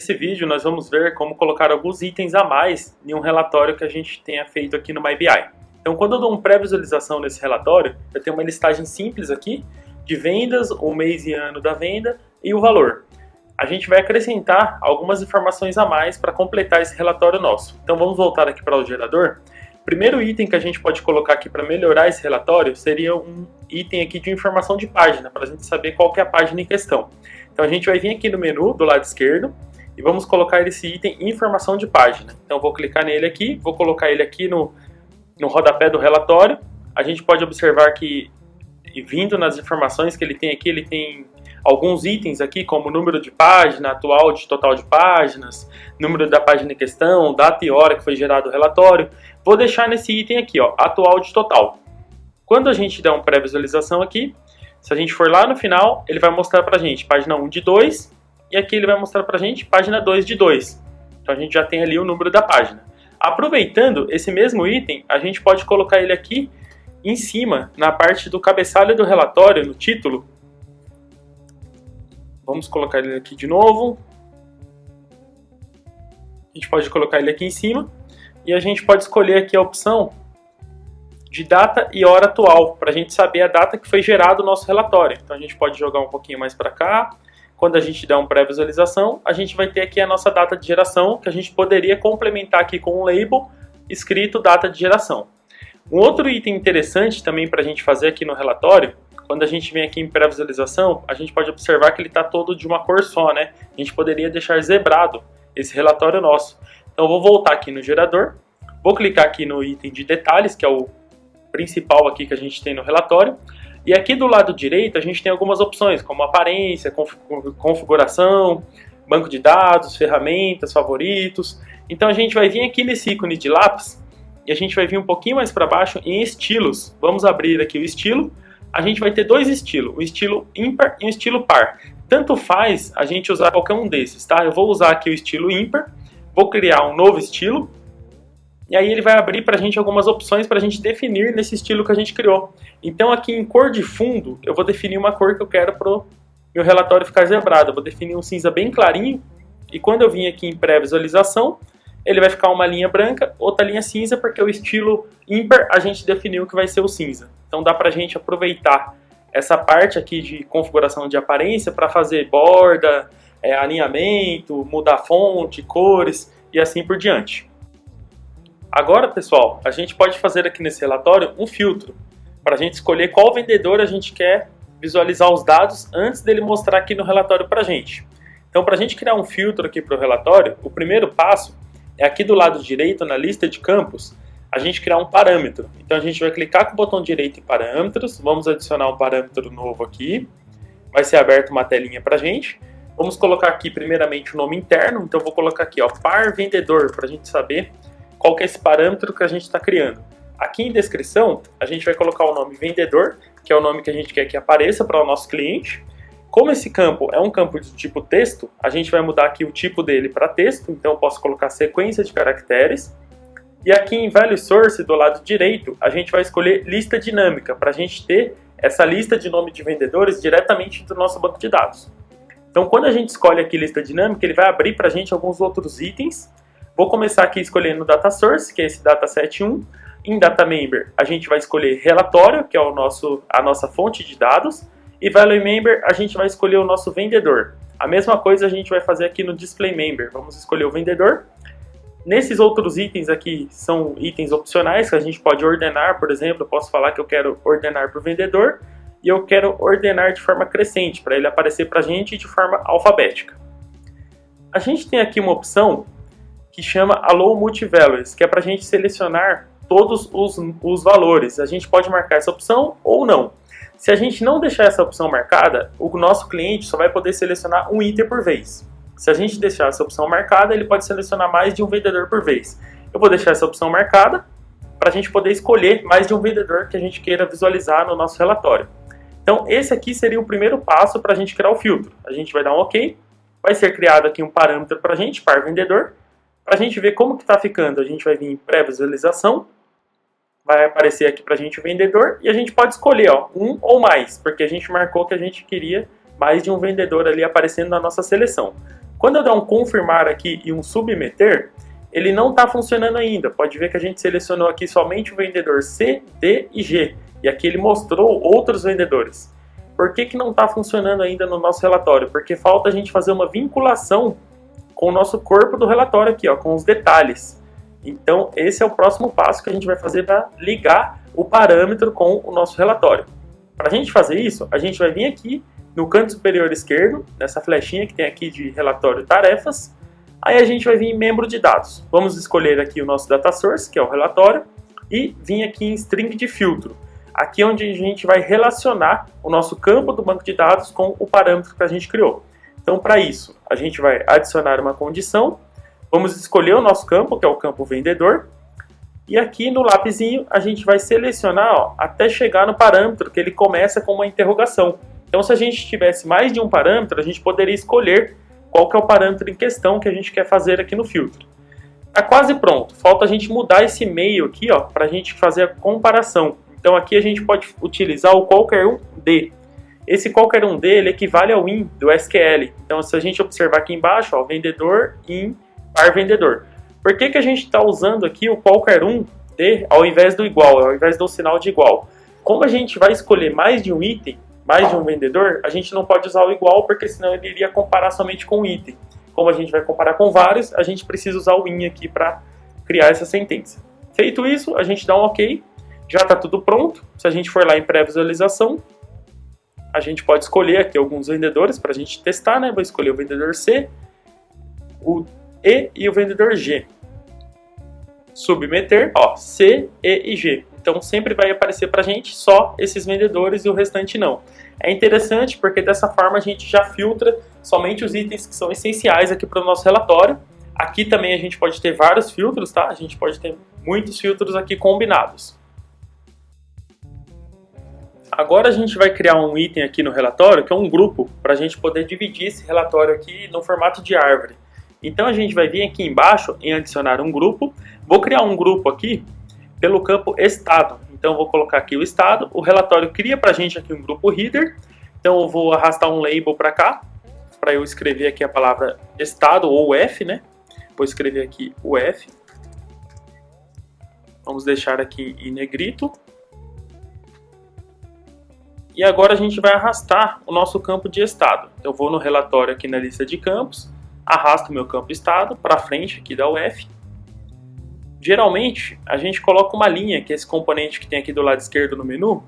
Nesse vídeo nós vamos ver como colocar alguns itens a mais em um relatório que a gente tenha feito aqui no MyBI. Então quando eu dou uma pré-visualização nesse relatório, eu tenho uma listagem simples aqui de vendas, o mês e ano da venda e o valor. A gente vai acrescentar algumas informações a mais para completar esse relatório nosso. Então vamos voltar aqui para o gerador. O primeiro item que a gente pode colocar aqui para melhorar esse relatório seria um item aqui de informação de página, para a gente saber qual que é a página em questão. Então a gente vai vir aqui no menu do lado esquerdo e vamos colocar esse item informação de página. Então vou clicar nele aqui, vou colocar ele aqui no rodapé do relatório. A gente pode observar que, vindo nas informações que ele tem aqui, ele tem alguns itens aqui, como número de página, atual de total de páginas, número da página em questão, data e hora que foi gerado o relatório. Vou deixar nesse item aqui, ó, atual de total. Quando a gente der uma pré-visualização aqui, se a gente for lá no final, ele vai mostrar pra gente página 1 de 2, e aqui ele vai mostrar pra gente página 2 de 2. Então a gente já tem ali o número da página. Aproveitando esse mesmo item, a gente pode colocar ele aqui em cima, na parte do cabeçalho do relatório, no título. Vamos colocar ele aqui de novo. A gente pode colocar ele aqui em cima. E a gente pode escolher aqui a opção de data e hora atual, para a gente saber a data que foi gerado o nosso relatório. Então a gente pode jogar um pouquinho mais para cá. Quando a gente der uma pré-visualização, a gente vai ter aqui a nossa data de geração, que a gente poderia complementar aqui com um label escrito data de geração. Um outro item interessante também para a gente fazer aqui no relatório, quando a gente vem aqui em pré-visualização, a gente pode observar que ele está todo de uma cor só, né? A gente poderia deixar zebrado esse relatório nosso. Então eu vou voltar aqui no gerador, vou clicar aqui no item de detalhes, que é o principal aqui que a gente tem no relatório. E aqui do lado direito a gente tem algumas opções, como aparência, configuração, banco de dados, ferramentas, favoritos. Então a gente vai vir aqui nesse ícone de lápis e a gente vai vir um pouquinho mais para baixo em estilos. Vamos abrir aqui o estilo. A gente vai ter dois estilos, o estilo ímpar e o estilo par. Tanto faz a gente usar qualquer um desses, tá? Eu vou usar aqui o estilo ímpar, vou criar um novo estilo. E aí ele vai abrir para a gente algumas opções para a gente definir nesse estilo que a gente criou. Então aqui em cor de fundo, eu vou definir uma cor que eu quero para o meu relatório ficar zebrado. Eu vou definir um cinza bem clarinho. E quando eu vim aqui em pré-visualização, ele vai ficar uma linha branca, outra linha cinza, porque o estilo ímpar a gente definiu que vai ser o cinza. Então dá para a gente aproveitar essa parte aqui de configuração de aparência para fazer borda, alinhamento, mudar fonte, cores e assim por diante. Agora, pessoal, a gente pode fazer aqui nesse relatório um filtro para a gente escolher qual vendedor a gente quer visualizar os dados antes dele mostrar aqui no relatório para a gente. Então, para a gente criar um filtro aqui para o relatório, o primeiro passo é aqui do lado direito, na lista de campos, a gente criar um parâmetro. Então, a gente vai clicar com o botão direito em parâmetros, vamos adicionar um parâmetro novo aqui, vai ser aberta uma telinha para a gente. Vamos colocar aqui primeiramente o nome interno, então vou colocar aqui, ó, par vendedor, para a gente saber qual que é esse parâmetro que a gente está criando. Aqui em descrição, a gente vai colocar o nome vendedor, que é o nome que a gente quer que apareça para o nosso cliente. Como esse campo é um campo de tipo texto, a gente vai mudar aqui o tipo dele para texto, então eu posso colocar sequência de caracteres. E aqui em Value Source, do lado direito, a gente vai escolher lista dinâmica, para a gente ter essa lista de nome de vendedores diretamente do nosso banco de dados. Então quando a gente escolhe aqui lista dinâmica, ele vai abrir para a gente alguns outros itens. Vou começar aqui escolhendo Data Source, que é esse Dataset 1. Em Data Member, a gente vai escolher Relatório, que é a nossa fonte de dados. E Value Member, a gente vai escolher o nosso vendedor. A mesma coisa a gente vai fazer aqui no Display Member. Vamos escolher o vendedor. Nesses outros itens aqui, são itens opcionais que a gente pode ordenar. Por exemplo, eu posso falar que eu quero ordenar para o vendedor. E eu quero ordenar de forma crescente, para ele aparecer para a gente de forma alfabética. A gente tem aqui uma opção que chama Allow Multivalues, que é para a gente selecionar todos os valores. A gente pode marcar essa opção ou não. Se a gente não deixar essa opção marcada, o nosso cliente só vai poder selecionar um item por vez. Se a gente deixar essa opção marcada, ele pode selecionar mais de um vendedor por vez. Eu vou deixar essa opção marcada para a gente poder escolher mais de um vendedor que a gente queira visualizar no nosso relatório. Então esse aqui seria o primeiro passo para a gente criar o filtro. A gente vai dar um OK, vai ser criado aqui um parâmetro para a gente, par vendedor. Para a gente ver como que está ficando, a gente vai vir em pré-visualização, vai aparecer aqui para a gente o vendedor e a gente pode escolher, ó, um ou mais, porque a gente marcou que a gente queria mais de um vendedor ali aparecendo na nossa seleção. Quando eu der um confirmar aqui e um submeter, ele não está funcionando ainda. Pode ver que a gente selecionou aqui somente o vendedor C, D e G. E aqui ele mostrou outros vendedores. Por que não está funcionando ainda no nosso relatório? Porque falta a gente fazer uma vinculação com o nosso corpo do relatório aqui, ó, com os detalhes. Então esse é o próximo passo que a gente vai fazer para ligar o parâmetro com o nosso relatório. Para a gente fazer isso, a gente vai vir aqui no canto superior esquerdo, nessa flechinha que tem aqui de relatório tarefas. Aí a gente vai vir em membro de dados. Vamos escolher aqui o nosso data source, que é o relatório, e vir aqui em string de filtro. Aqui é onde a gente vai relacionar o nosso campo do banco de dados com o parâmetro que a gente criou. Então, para isso, a gente vai adicionar uma condição. Vamos escolher o nosso campo, que é o campo vendedor. E aqui no lapisinho, a gente vai selecionar, ó, até chegar no parâmetro, que ele começa com uma interrogação. Então, se a gente tivesse mais de um parâmetro, a gente poderia escolher qual que é o parâmetro em questão que a gente quer fazer aqui no filtro. Está quase pronto. Falta a gente mudar esse meio aqui, ó, para a gente fazer a comparação. Então aqui a gente pode utilizar o qualquer um D. Esse qualquer um D ele equivale ao in do SQL. Então se a gente observar aqui embaixo, ó, vendedor, in, par vendedor. Por que a gente está usando aqui o qualquer um D ao invés do igual, ao invés do sinal de igual? Como a gente vai escolher mais de um item, mais de um vendedor, a gente não pode usar o igual, porque senão ele iria comparar somente com um item. Como a gente vai comparar com vários, a gente precisa usar o in aqui para criar essa sentença. Feito isso, a gente dá um OK, já está tudo pronto. Se a gente for lá em pré-visualização, a gente pode escolher aqui alguns vendedores para a gente testar, né? Vou escolher o vendedor C, o E e o vendedor G. Submeter, ó, C, E e G. Então sempre vai aparecer para a gente só esses vendedores e o restante não. É interessante porque dessa forma a gente já filtra somente os itens que são essenciais aqui para o nosso relatório. Aqui também a gente pode ter vários filtros, tá? A gente pode ter muitos filtros aqui combinados. Agora a gente vai criar um item aqui no relatório que é um grupo para a gente poder dividir esse relatório aqui no formato de árvore. Então a gente vai vir aqui embaixo em adicionar um grupo. Vou criar um grupo aqui pelo campo estado. Então eu vou colocar aqui o estado, o relatório cria para a gente aqui um grupo header. Então eu vou arrastar um label para cá, para eu escrever aqui a palavra estado ou F, né? Vou escrever aqui o F. Vamos deixar aqui em negrito. E agora a gente vai arrastar o nosso campo de estado. Eu vou no relatório aqui na lista de campos, arrasto o meu campo estado para frente aqui da UF. Geralmente, a gente coloca uma linha, que é esse componente que tem aqui do lado esquerdo no menu,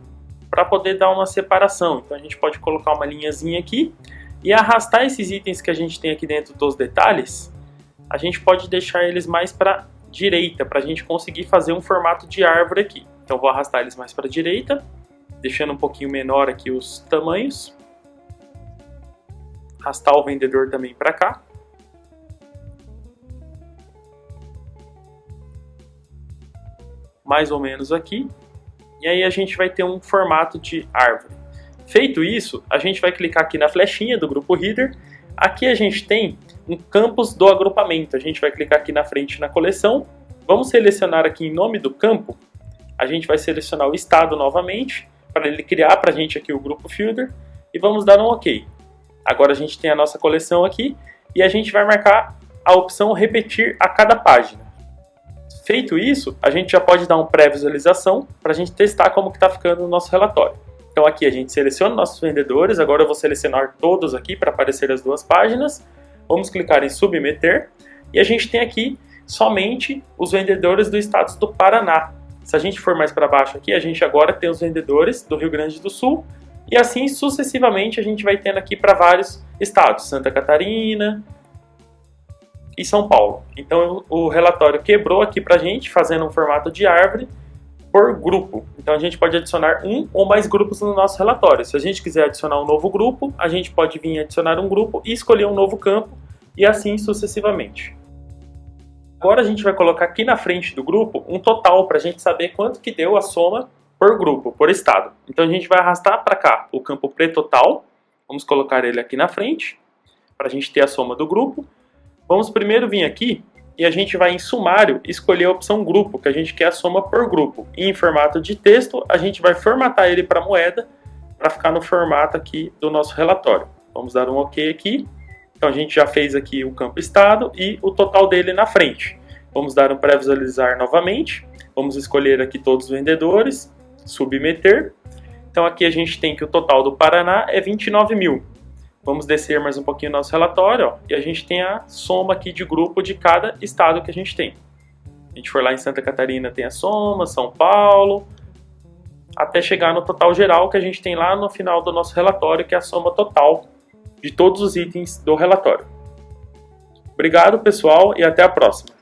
para poder dar uma separação. Então a gente pode colocar uma linhazinha aqui e arrastar esses itens que a gente tem aqui dentro dos detalhes, a gente pode deixar eles mais para a direita, para a gente conseguir fazer um formato de árvore aqui. Então vou arrastar eles mais para a direita, deixando um pouquinho menor aqui os tamanhos. Arrastar o vendedor também para cá. Mais ou menos aqui. E aí a gente vai ter um formato de árvore. Feito isso, a gente vai clicar aqui na flechinha do grupo header. Aqui a gente tem um campus do agrupamento. A gente vai clicar aqui na frente na coleção. Vamos selecionar aqui em nome do campo. A gente vai selecionar o estado novamente, para ele criar para a gente aqui o grupo filter. E vamos dar um OK. Agora a gente tem a nossa coleção aqui. E a gente vai marcar a opção repetir a cada página. Feito isso, a gente já pode dar um pré-visualização para a gente testar como que está ficando o nosso relatório. Então aqui a gente seleciona nossos vendedores, agora eu vou selecionar todos aqui para aparecer as duas páginas. Vamos clicar em submeter e a gente tem aqui somente os vendedores do estado do Paraná. Se a gente for mais para baixo aqui, a gente agora tem os vendedores do Rio Grande do Sul e assim sucessivamente a gente vai tendo aqui para vários estados, Santa Catarina e São Paulo. Então o relatório quebrou aqui para a gente, fazendo um formato de árvore por grupo. Então a gente pode adicionar um ou mais grupos no nosso relatório. Se a gente quiser adicionar um novo grupo, a gente pode vir adicionar um grupo e escolher um novo campo e assim sucessivamente. Agora a gente vai colocar aqui na frente do grupo um total para a gente saber quanto que deu a soma por grupo, por estado. Então a gente vai arrastar para cá o campo pré-total. Vamos colocar ele aqui na frente para a gente ter a soma do grupo. Vamos primeiro vir aqui e a gente vai em sumário escolher a opção grupo, que a gente quer a soma por grupo. E em formato de texto, a gente vai formatar ele para moeda, para ficar no formato aqui do nosso relatório. Vamos dar um OK aqui. Então a gente já fez aqui o campo estado e o total dele na frente. Vamos dar um pré-visualizar novamente. Vamos escolher aqui todos os vendedores, submeter. Então aqui a gente tem que o total do Paraná é 29 mil. Vamos descer mais um pouquinho o nosso relatório, ó, e a gente tem a soma aqui de grupo de cada estado que a gente tem. A gente for lá em Santa Catarina, tem a soma, São Paulo, até chegar no total geral que a gente tem lá no final do nosso relatório, que é a soma total de todos os itens do relatório. Obrigado, pessoal, e até a próxima.